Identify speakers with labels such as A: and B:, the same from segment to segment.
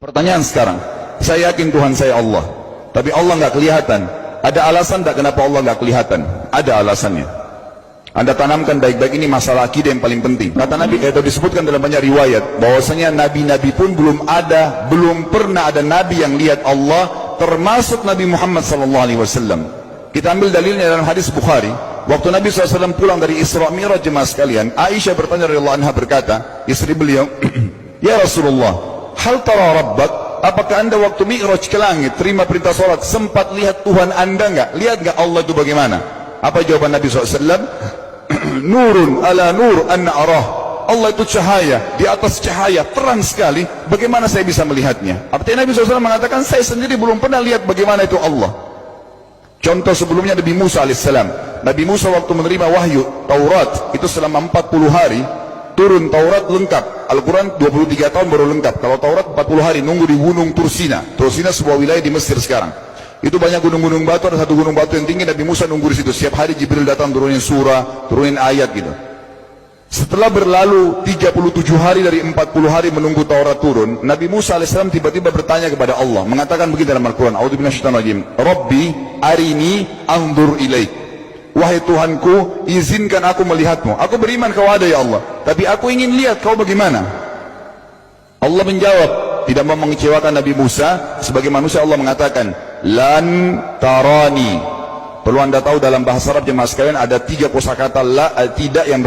A: Pertanyaan sekarang, saya yakin Tuhan saya Allah, tapi Allah nggak kelihatan. Ada alasan tak kenapa Allah nggak kelihatan? Ada alasannya. Anda tanamkan baik-baik, ini masalah akidah yang paling penting. Kata Nabi, itu disebutkan dalam banyak riwayat, bahwasanya nabi-nabi pun belum pernah ada nabi yang lihat Allah, termasuk Nabi Muhammad SAW. Kita ambil dalilnya dalam hadis Bukhari. Waktu Nabi SAW pulang dari Isra Mi'raj, jemaah sekalian, Aisyah bertanya radhiyallahu anha, berkata, istri beliau, ya Rasulullah, hal tara rabbak, apakah anda waktu Mi'raj ke langit, terima perintah sholat, sempat lihat Tuhan anda enggak? Lihat enggak Allah itu bagaimana? Apa jawaban Nabi SAW? Nurun ala nur anna arah. Allah itu cahaya, di atas cahaya, terang sekali, bagaimana saya bisa melihatnya? Artinya Nabi SAW mengatakan, saya sendiri belum pernah lihat bagaimana itu Allah. Contoh sebelumnya Nabi Musa alaihissalam. Nabi Musa waktu menerima wahyu Taurat, itu selama 40 hari, turun Taurat lengkap. Al-Quran 23 tahun baru lengkap. Kalau Taurat 40 hari, nunggu di gunung Tursina. Tursina sebuah wilayah di Mesir sekarang. Itu banyak gunung-gunung batu, ada satu gunung batu yang tinggi, Nabi Musa nunggu di situ. Setiap hari Jibril datang turunin surah, turunin ayat gitu. Setelah berlalu 37 hari dari 40 hari menunggu Taurat turun, Nabi Musa alaihissalam tiba-tiba bertanya kepada Allah, mengatakan begini dalam Al-Quran, A'udzu minasyaitonir rajim, Rabbi arini anzur ilaik. Wahai Tuhanku, izinkan aku melihatmu. Aku beriman kau ada ya Allah, tapi aku ingin lihat kau bagaimana. Allah menjawab, tidak mau mengecewakan Nabi Musa. Sebagai manusia Allah mengatakan, lan tarani. Perlu anda tahu dalam bahasa Arab jemaah sekalian ada 3 kosakata la, tidak yang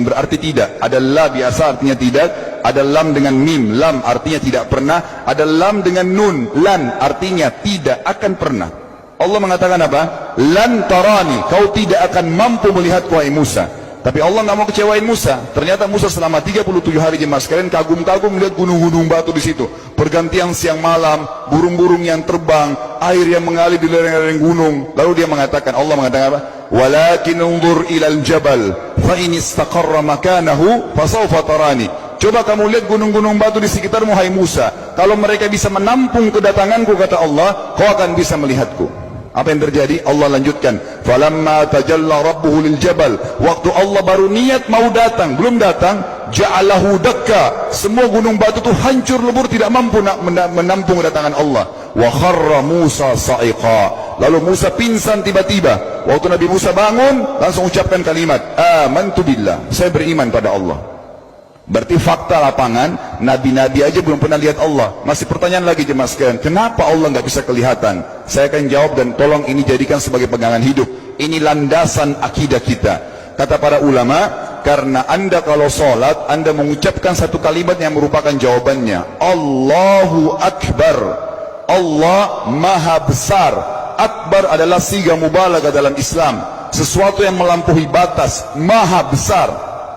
A: berarti tidak. Ada la biasa artinya tidak, ada lam dengan mim, lam artinya tidak pernah, ada lam dengan nun, lan artinya tidak akan pernah. Allah mengatakan apa? Lan tarani, kau tidak akan mampu melihatku wahai Musa. Tapi Allah nggak mau kecewain Musa. Ternyata Musa selama 37 hari jemaah sekalian kagum-kagum melihat gunung-gunung batu di situ. Pergantian siang malam, burung-burung yang terbang, air yang mengalir di lereng-lereng gunung. Lalu dia mengatakan, Allah mengatakan apa? Walakin unzur ilal jabal, fa in istaqarra makanahu fasawfa tarani. Coba kamu lihat gunung-gunung batu di sekitarmu hai Musa. Kalau mereka bisa menampung kedatanganku, kata Allah, kau akan bisa melihatku. Apa yang terjadi? Allah lanjutkan, falamma tajalla rabbuhu lil jabal, waktu Allah baru niat mau datang, belum datang, ja'alahu dakka, semua gunung batu itu hancur lebur, tidak mampu menampung kedatangan Allah. Wa kharra Musa sa'iqa, lalu Musa pingsan tiba-tiba. Waktu Nabi Musa bangun, langsung ucapkan kalimat, amantu billah, saya beriman pada Allah. Berarti fakta lapangan, nabi-nabi aja belum pernah lihat Allah. Masih pertanyaan lagi jemaah sekalian, kenapa Allah nggak bisa kelihatan? Saya akan jawab dan tolong ini jadikan sebagai pegangan hidup. Ini landasan akidah kita. Kata para ulama, karena anda kalau sholat, anda mengucapkan satu kalimat yang merupakan jawabannya. Allahu Akbar. Allah Maha Besar. Akbar adalah siga mubalaghah dalam Islam. Sesuatu yang melampaui batas, Maha Besar.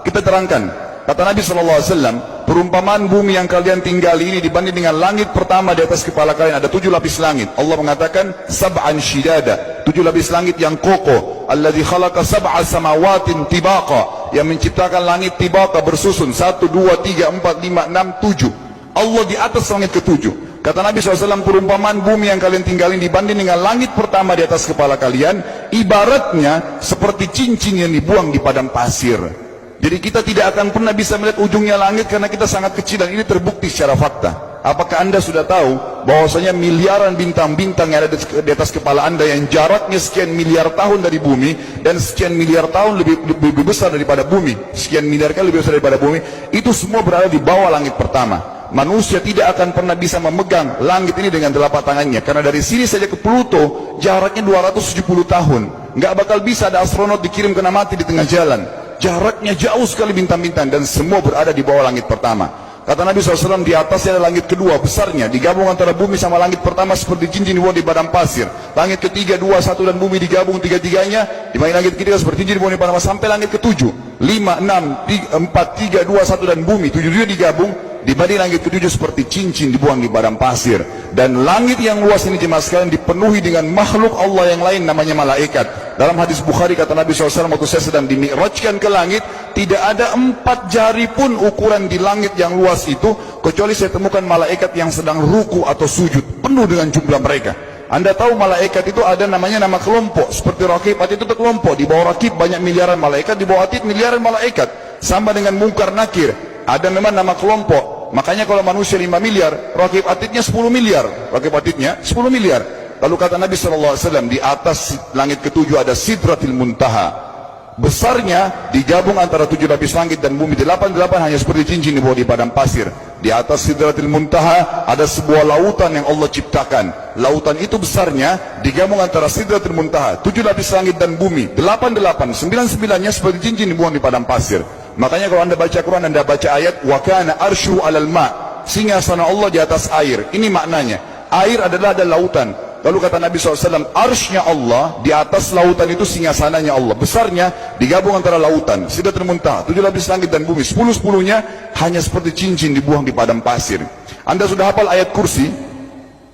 A: Kita terangkan. Kata Nabi SAW, perumpamaan bumi yang kalian tinggali ini dibanding dengan langit pertama di atas kepala kalian, ada 7 lapis langit. Allah mengatakan, sab'an shidada, 7 lapis langit yang kokoh. Alladzi khalaqa sab'a samawatin tibaqa, yang menciptakan langit tibaqa bersusun, 1, 2, 3, 4, 5, 6, 7. Allah di atas langit ke-7. Kata Nabi SAW, perumpamaan bumi yang kalian tinggalin dibanding dengan langit pertama di atas kepala kalian, ibaratnya seperti cincin yang dibuang di padang pasir. Jadi kita tidak akan pernah bisa melihat ujungnya langit karena kita sangat kecil, dan ini terbukti secara fakta. Apakah anda sudah tahu bahwasanya miliaran bintang-bintang yang ada di atas kepala anda yang jaraknya sekian miliar tahun dari bumi dan sekian miliar tahun lebih besar daripada bumi, sekian miliar kali lebih besar daripada bumi, itu semua berada di bawah langit pertama. Manusia tidak akan pernah bisa memegang langit ini dengan telapak tangannya, karena dari sini saja ke Pluto jaraknya 270 tahun. Nggak bakal bisa ada astronot dikirim kena mati di tengah jalan. Jaraknya jauh sekali bintang-bintang, dan semua berada di bawah langit pertama. Kata Nabi SAW, di atasnya ada langit kedua besarnya, digabung antara bumi sama langit pertama seperti cincin dibuang di padang pasir. Langit ketiga, 2, 1 dan bumi digabung tiga-tiganya, di mana langit ketiga seperti cincin dibuang di padang pasir, sampai langit ke-7, 5, 6, 4, 3, 2, 1 dan bumi 7 digabung, dibanding langit ke-7 seperti cincin dibuang di padang pasir. Dan langit yang luas ini jemaah sekalian dipenuhi dengan makhluk Allah yang lain namanya malaikat. Dalam hadis Bukhari kata Nabi SAW, waktu saya sedang dimi'rajkan ke langit, tidak ada 4 jari pun ukuran di langit yang luas itu, kecuali saya temukan malaikat yang sedang ruku atau sujud, penuh dengan jumlah mereka. Anda tahu malaikat itu ada namanya nama kelompok, seperti Rakib, Atid itu kelompok. Di bawah Rakib banyak miliaran malaikat, di bawah Atid miliaran malaikat. Sama dengan Munkar Nakir, ada memang nama kelompok. Makanya kalau manusia 5 miliar, rakib atidnya 10 miliar. Rakib atidnya 10 miliar. Lalu kata Nabi SAW, di atas langit ketujuh ada Sidratil Muntaha. Besarnya digabung antara 7 lapis langit dan bumi. 8 hanya seperti cincin di bawah di padang pasir. Di atas Sidratil Muntaha ada sebuah lautan yang Allah ciptakan. Lautan itu besarnya digabung antara Sidratil Muntaha, 7 lapis langit dan bumi. 9-9-nya seperti cincin dibuang di padang pasir. Makanya kalau anda baca Quran, anda baca ayat wa kana arsyu alal ma', singgasana Allah di atas air. Ini maknanya, air adalah ada lautan. Lalu kata Nabi SAW, arsy-nya Allah di atas lautan itu singgasananya Allah. Besarnya digabung antara lautan, Sidratul Muntaha, 7 lapis langit dan bumi. 10-10-nya hanya seperti cincin dibuang di padang pasir. Anda sudah hafal ayat kursi?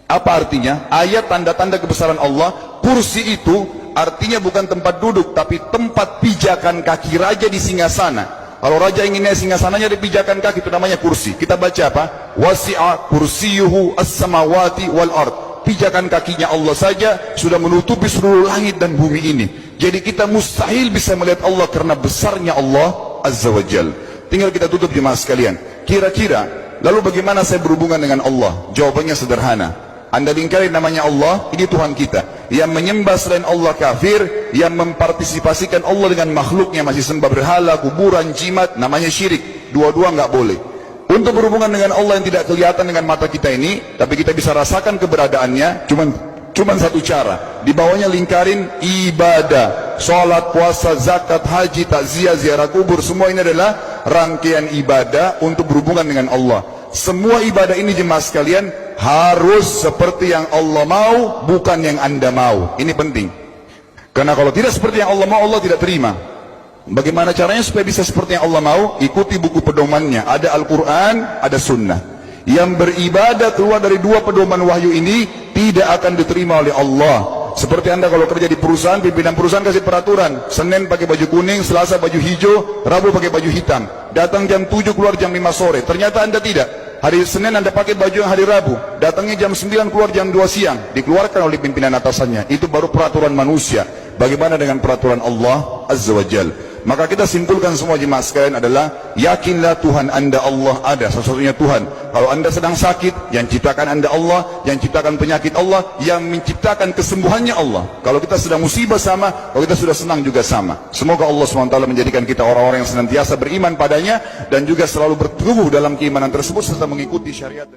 A: Apa artinya? Ayat tanda-tanda kebesaran Allah. Kursi itu artinya bukan tempat duduk, tapi tempat pijakan kaki raja di singgasana. Kalau raja inginnya singgasananya dipijakan kaki, itu namanya kursi. Kita baca apa? Wasi'a kursiyuhu as-samawati wal ard. Pijakan kakinya Allah saja sudah menutupi seluruh langit dan bumi ini. Jadi kita mustahil bisa melihat Allah karena besarnya Allah Azza wa Jal. Tinggal kita tutup jemaah sekalian. Kira-kira, lalu bagaimana saya berhubungan dengan Allah? Jawabannya sederhana. Anda lingkari namanya Allah, ini Tuhan kita. Yang menyembah selain Allah kafir, yang mempartisipasikan Allah dengan makhluknya, masih sembah berhala, kuburan, jimat, namanya syirik. Dua-dua nggak boleh. Untuk berhubungan dengan Allah yang tidak kelihatan dengan mata kita ini, tapi kita bisa rasakan keberadaannya, cuman satu cara. Di bawahnya lingkarin ibadah. Salat, puasa, zakat, haji, takziah, ziarah kubur, semua ini adalah rangkaian ibadah untuk berhubungan dengan Allah. Semua ibadah ini jemaah sekalian harus seperti yang Allah mau, bukan yang Anda mau. Ini penting. Karena kalau tidak seperti yang Allah mau, Allah tidak terima. Bagaimana caranya supaya bisa seperti yang Allah mau? Ikuti buku pedomannya. Ada Al-Quran, ada Sunnah. Yang beribadah keluar dari 2 pedoman wahyu ini tidak akan diterima oleh Allah. Seperti Anda kalau kerja di perusahaan, pimpinan perusahaan kasih peraturan, Senin pakai baju kuning, Selasa baju hijau, Rabu pakai baju hitam. Datang jam 7, keluar jam 5 sore. Ternyata Anda tidak. Hari Senin Anda pakai baju yang hari Rabu, datangnya jam 9, keluar jam 2 siang. Dikeluarkan oleh pimpinan atasannya. Itu baru peraturan manusia. Bagaimana dengan peraturan Allah Azza wa Jal? Maka kita simpulkan semua jemaah sekalian adalah, yakinlah Tuhan Anda Allah ada, satu-satunya Tuhan. Kalau Anda sedang sakit, yang ciptakan Anda Allah, yang ciptakan penyakit Allah, yang menciptakan kesembuhannya Allah. Kalau kita sedang musibah sama, kalau kita sudah senang juga sama. Semoga Allah SWT menjadikan kita orang-orang yang senantiasa beriman padanya, dan juga selalu bertumbuh dalam keimanan tersebut serta mengikuti syariat.